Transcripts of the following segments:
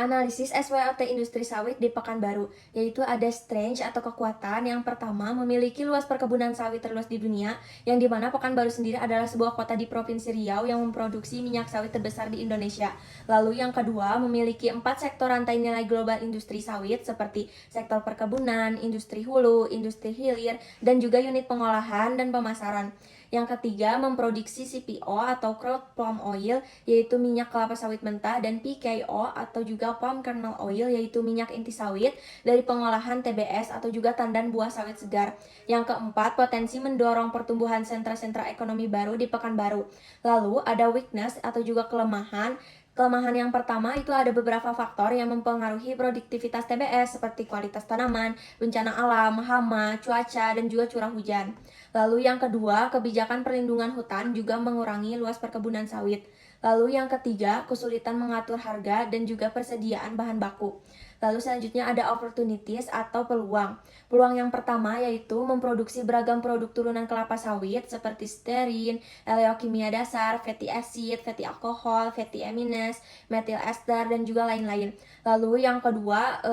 analisis SWOT industri sawit di Pekanbaru, yaitu ada strength atau kekuatan. Yang pertama, memiliki luas perkebunan sawit terluas di dunia, yang dimana Pekanbaru sendiri adalah sebuah kota di Provinsi Riau yang memproduksi minyak sawit terbesar di Indonesia. Lalu yang kedua, memiliki 4 sektor rantai nilai global industri sawit seperti sektor perkebunan, industri hulu, industri hilir, dan juga unit pengolahan dan pemasaran. Yang ketiga, memproduksi CPO atau crude palm oil, yaitu minyak kelapa sawit mentah, dan PKO atau juga palm kernel oil, yaitu minyak inti sawit dari pengolahan TBS atau juga tandan buah sawit segar. Yang keempat, potensi mendorong pertumbuhan sentra-sentra ekonomi baru di Pekanbaru. Lalu ada weakness atau juga kelemahan. Kelemahan yang pertama itu ada beberapa faktor yang mempengaruhi produktivitas TBS seperti kualitas tanaman, bencana alam, hama, cuaca, dan juga curah hujan. Lalu yang kedua, kebijakan perlindungan hutan juga mengurangi luas perkebunan sawit. Lalu yang ketiga, kesulitan mengatur harga dan juga persediaan bahan baku. Lalu selanjutnya ada opportunities atau peluang. Peluang yang pertama yaitu memproduksi beragam produk turunan kelapa sawit seperti stearin, oleokimia dasar, fatty acid, fatty alkohol, fatty amines, methyl ester, dan juga lain-lain. Lalu yang kedua,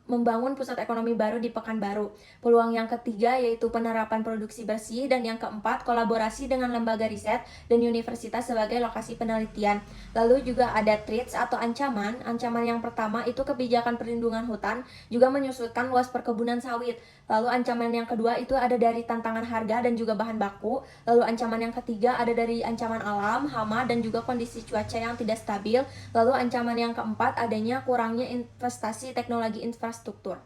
membangun pusat ekonomi baru di Pekanbaru. Peluang yang ketiga yaitu penerapan produksi bersih, dan yang keempat, kolaborasi dengan lembaga riset dan universitas sebagai lokasi penelitian. Lalu juga ada threats atau ancaman. Ancaman yang pertama itu kebijakan perlindungan hutan juga menyusulkan luas perkebunan sawit. Lalu ancaman yang kedua itu ada dari tantangan harga dan juga bahan baku. Lalu ancaman yang ketiga ada dari ancaman alam, hama, dan juga kondisi cuaca yang tidak stabil. Lalu ancaman yang keempat adanya kurangnya investasi teknologi infrastruktur.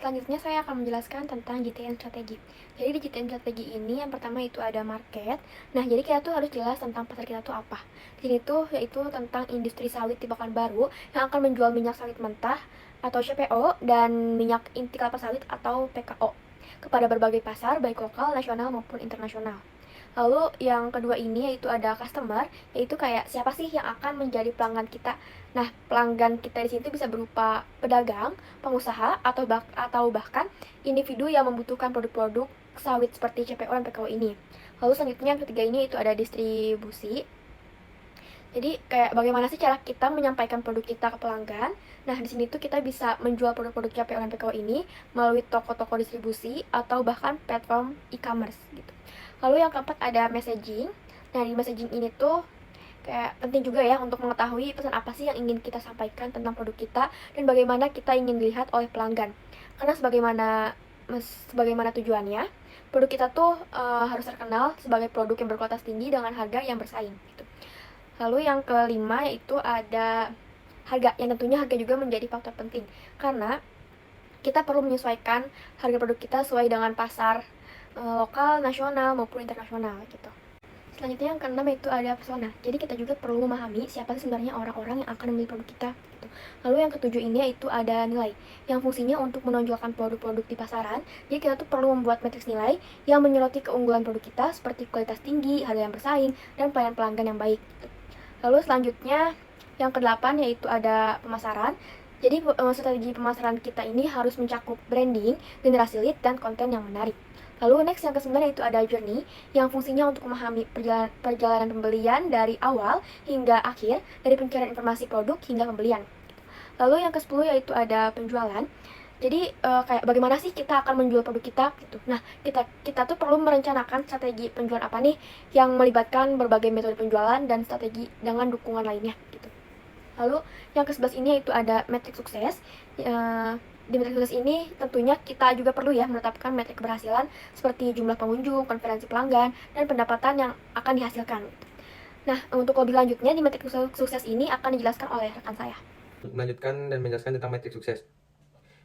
Selanjutnya saya akan menjelaskan tentang GTM strategi. Jadi di GTM strategi ini yang pertama itu ada market. Nah, jadi kita tuh harus jelas tentang pasar kita tuh apa. Di sini tuh yaitu tentang industri sawit di Pekanbaru yang akan menjual minyak sawit mentah atau CPO dan minyak inti kelapa sawit atau PKO kepada berbagai pasar baik lokal, nasional maupun internasional. Lalu yang kedua ini yaitu ada customer, yaitu kayak siapa sih yang akan menjadi pelanggan kita. Nah, pelanggan kita di sini bisa berupa pedagang, pengusaha, atau bahkan individu yang membutuhkan produk-produk sawit seperti CPO dan PKO ini. Lalu selanjutnya yang ketiga ini itu ada distribusi. Jadi kayak bagaimana sih cara kita menyampaikan produk kita ke pelanggan. Nah, di sini tuh kita bisa menjual produk-produk CPO dan PKO ini melalui toko-toko distribusi atau bahkan platform e-commerce gitu. Lalu yang keempat ada messaging. Nah, di messaging ini tuh kayak penting juga ya untuk mengetahui pesan apa sih yang ingin kita sampaikan tentang produk kita dan bagaimana kita ingin dilihat oleh pelanggan. Karena sebagaimana tujuannya, produk kita tuh harus terkenal sebagai produk yang berkualitas tinggi dengan harga yang bersaing gitu. Lalu yang kelima yaitu ada harga, yang tentunya harga juga menjadi faktor penting karena kita perlu menyesuaikan harga produk kita sesuai dengan pasar lokal, nasional maupun internasional gitu. Selanjutnya yang keenam itu ada persona. Jadi kita juga perlu memahami siapa sih sebenarnya orang-orang yang akan membeli produk kita gitu. Lalu yang ketujuh ini yaitu ada nilai yang fungsinya untuk menonjolkan produk-produk di pasaran. Jadi kita tuh perlu membuat matriks nilai yang menyoroti keunggulan produk kita seperti kualitas tinggi, harga yang bersaing, dan pelayanan pelanggan yang baik gitu. Lalu selanjutnya yang kedelapan yaitu ada pemasaran. Jadi strategi pemasaran kita ini harus mencakup branding, generasi lead, dan konten yang menarik. Lalu next yang ke-9 yaitu ada journey yang fungsinya untuk memahami perjalanan pembelian dari awal hingga akhir, dari pencarian informasi produk hingga pembelian. Lalu yang ke-10 yaitu ada penjualan. Jadi kayak bagaimana sih kita akan menjual produk kita gitu. Nah, kita tuh perlu merencanakan strategi penjualan apa nih yang melibatkan berbagai metode penjualan dan strategi dengan dukungan lainnya gitu. Lalu yang ke-11 ini yaitu ada metrik sukses. Di metrik sukses ini tentunya kita juga perlu ya menetapkan metrik keberhasilan seperti jumlah pengunjung, konferensi pelanggan, dan pendapatan yang akan dihasilkan. Nah, untuk lebih lanjutnya di metrik sukses ini akan dijelaskan oleh rekan saya. Melanjutkan dan menjelaskan tentang metrik sukses.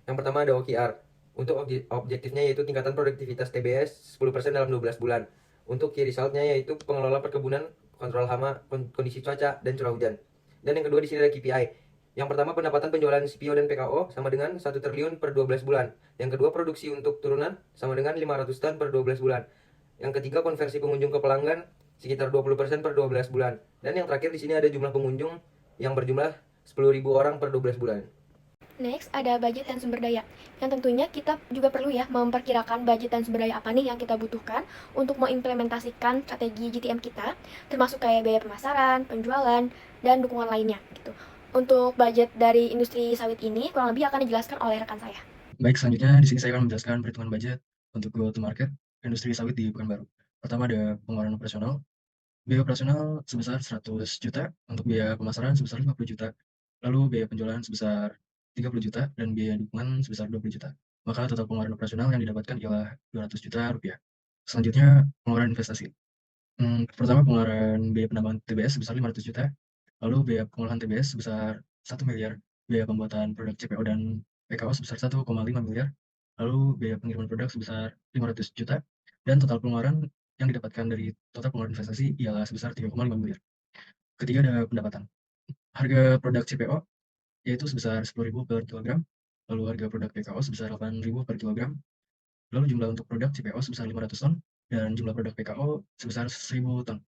Yang pertama ada OKR. Untuk objektifnya yaitu tingkatan produktivitas TBS 10% dalam 12 bulan. Untuk key resultnya yaitu pengelola perkebunan, kontrol hama, kondisi cuaca, dan curah hujan. Dan yang kedua di sini ada KPI. Yang pertama pendapatan penjualan CPO dan PKO sama dengan 1 triliun per 12 bulan. Yang kedua produksi untuk turunan sama dengan 500 ton per 12 bulan. Yang ketiga konversi pengunjung ke pelanggan sekitar 20% per 12 bulan. Dan yang terakhir di sini ada jumlah pengunjung yang berjumlah 10.000 orang per 12 bulan. Next, ada budget dan sumber daya. Yang tentunya kita juga perlu ya memperkirakan budget dan sumber daya apa nih yang kita butuhkan untuk mengimplementasikan strategi GTM kita, termasuk kayak biaya pemasaran, penjualan, dan dukungan lainnya gitu. Untuk budget dari industri sawit ini kurang lebih akan dijelaskan oleh rekan saya. Baik, selanjutnya di sini saya akan menjelaskan perhitungan budget untuk go to market industri sawit di Pekanbaru. Pertama ada pengeluaran operasional. Biaya operasional sebesar 100 juta, untuk biaya pemasaran sebesar 50 juta, lalu biaya penjualan sebesar 30 juta, dan biaya dukungan sebesar 20 juta. Maka total pengeluaran operasional yang didapatkan ialah 200 juta rupiah. Selanjutnya pengeluaran investasi. Pertama pengeluaran biaya penambahan TBS sebesar 500 juta, lalu biaya pengolahan TBS sebesar 1 miliar, biaya pembuatan produk CPO dan PKO sebesar 1,5 miliar, lalu biaya pengiriman produk sebesar 500 juta, dan total pengeluaran yang didapatkan dari total pengeluaran investasi ialah sebesar 3,5 miliar. Ketiga ada pendapatan. Harga produk CPO yaitu sebesar 10.000 per kilogram, lalu harga produk PKO sebesar 8.000 per kilogram, lalu jumlah untuk produk CPO sebesar 500 ton, dan jumlah produk PKO sebesar 1.000 ton.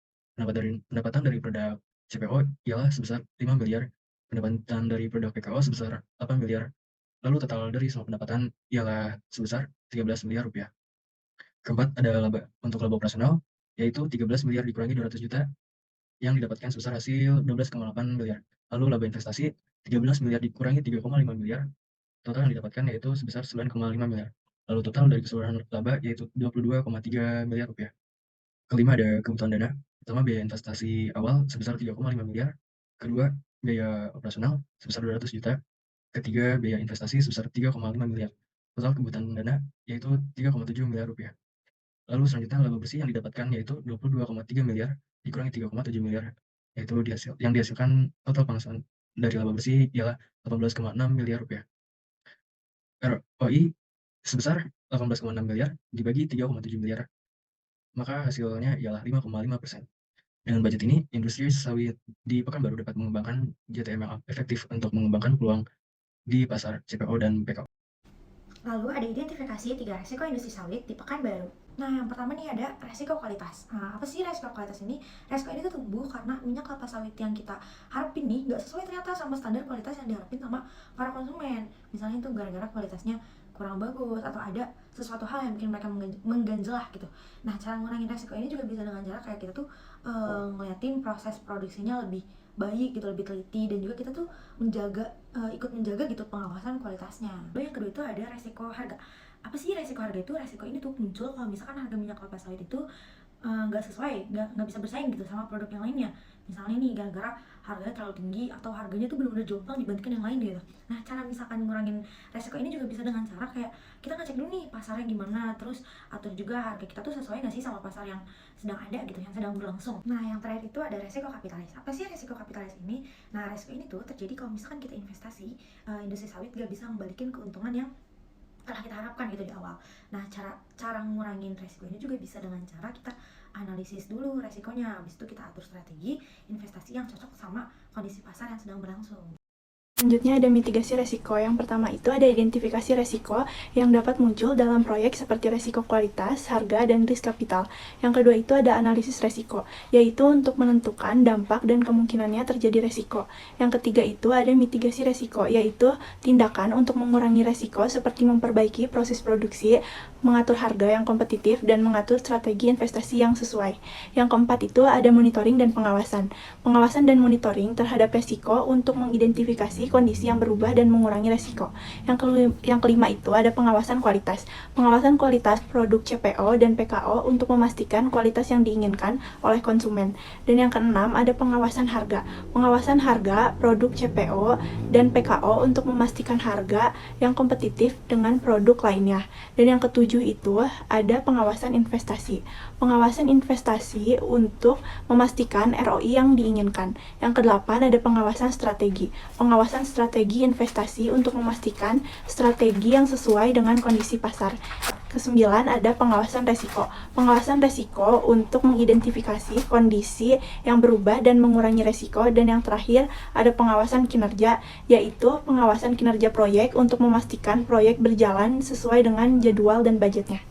Pendapatan dari produk CPO ialah sebesar 5 miliar, pendapatan dari produk PKO sebesar 8 miliar, lalu total dari semua pendapatan ialah sebesar 13 miliar rupiah. Keempat ada laba. Untuk laba operasional yaitu 13 miliar dikurangi 200 juta yang didapatkan sebesar hasil 12,8 miliar. Lalu laba investasi 13 miliar dikurangi 3,5 miliar, total yang didapatkan yaitu sebesar 9,5 miliar. Lalu total dari keseluruhan laba yaitu 22,3 miliar rupiah. Kelima ada kebutuhan dana. Pertama biaya investasi awal sebesar 3,5 miliar. Kedua biaya operasional sebesar 200 juta. Ketiga biaya investasi sebesar 3,5 miliar. Total kebutuhan dana yaitu 3,7 miliar rupiah. Lalu selanjutnya laba bersih yang didapatkan yaitu 22,3 miliar dikurangi 3,7 miliar, yaitu yang dihasilkan total penghasilan dari laba bersih ialah 18,6 miliar rupiah. ROI sebesar 18,6 miliar dibagi 3,7 miliar, maka hasilnya ialah 5,5%. Dengan budget ini, industri sawit di Pekanbaru dapat mengembangkan JTM yang efektif untuk mengembangkan peluang di pasar CPO dan PKO. Lalu ada identifikasi 3 resiko industri sawit di Pekanbaru. Nah, yang pertama nih ada resiko kualitas. Nah, apa sih resiko kualitas ini? Resiko ini tuh tumbuh karena minyak kelapa sawit yang kita harapin nih nggak sesuai ternyata sama standar kualitas yang diharapin sama para konsumen. Misalnya itu gara-gara kualitasnya kurang bagus atau ada sesuatu hal yang bikin mereka mengganjel lah gitu. Nah, cara ngurangin resiko ini juga bisa dengan cara kayak kita tuh ngeliatin proses produksinya lebih baik gitu, lebih teliti, dan juga kita tuh ikut menjaga gitu pengawasan kualitasnya. Lalu yang kedua itu ada resiko harga. Apa sih resiko harga itu? Resiko ini tuh muncul kalau misalkan harga minyak kelapa sawit itu nggak sesuai, nggak bisa bersaing gitu sama produk yang lainnya. Misalnya nih gara-gara harganya terlalu tinggi atau harganya tuh benar-benar jomplang dibandingkan yang lain gitu. Nah, cara misalkan ngurangin resiko ini juga bisa dengan cara kayak kita ngecek dulu nih pasarnya gimana, terus atur juga harga kita tuh sesuai nggak sih sama pasar yang sedang ada gitu, yang sedang berlangsung. Nah, yang terakhir itu ada resiko kapitalis. Apa sih resiko kapitalis ini? Nah, resiko ini tuh terjadi kalau misalkan kita investasi industri sawit gak bisa membalikin keuntungan yang telah kita harapkan gitu di awal. Nah, cara ngurangin resiko ini juga bisa dengan cara kita analisis dulu resikonya, habis itu kita atur strategi investasi yang cocok sama kondisi pasar yang sedang berlangsung. Selanjutnya ada mitigasi resiko. Yang pertama itu ada identifikasi resiko yang dapat muncul dalam proyek seperti resiko kualitas, harga, dan risk kapital. Yang kedua itu ada analisis resiko, yaitu untuk menentukan dampak dan kemungkinannya terjadi resiko. Yang ketiga itu ada mitigasi resiko, yaitu tindakan untuk mengurangi resiko seperti memperbaiki proses produksi, mengatur harga yang kompetitif, dan mengatur strategi investasi yang sesuai. Yang keempat itu ada monitoring dan pengawasan. Pengawasan dan monitoring terhadap resiko untuk mengidentifikasi kondisi yang berubah dan mengurangi resiko. Yang kelima itu ada pengawasan kualitas. Pengawasan kualitas produk CPO dan PKO untuk memastikan kualitas yang diinginkan oleh konsumen. Dan yang keenam ada pengawasan harga. Pengawasan harga produk CPO dan PKO untuk memastikan harga yang kompetitif dengan produk lainnya. Dan yang ketujuh itu ada pengawasan investasi. Pengawasan investasi untuk memastikan ROI yang diinginkan. Yang kedelapan ada pengawasan strategi. Pengawasan strategi investasi untuk memastikan strategi yang sesuai dengan kondisi pasar. Kesembilan ada pengawasan resiko. Pengawasan resiko untuk mengidentifikasi kondisi yang berubah dan mengurangi resiko. Dan yang terakhir ada pengawasan kinerja, yaitu pengawasan kinerja proyek untuk memastikan proyek berjalan sesuai dengan jadwal dan budgetnya.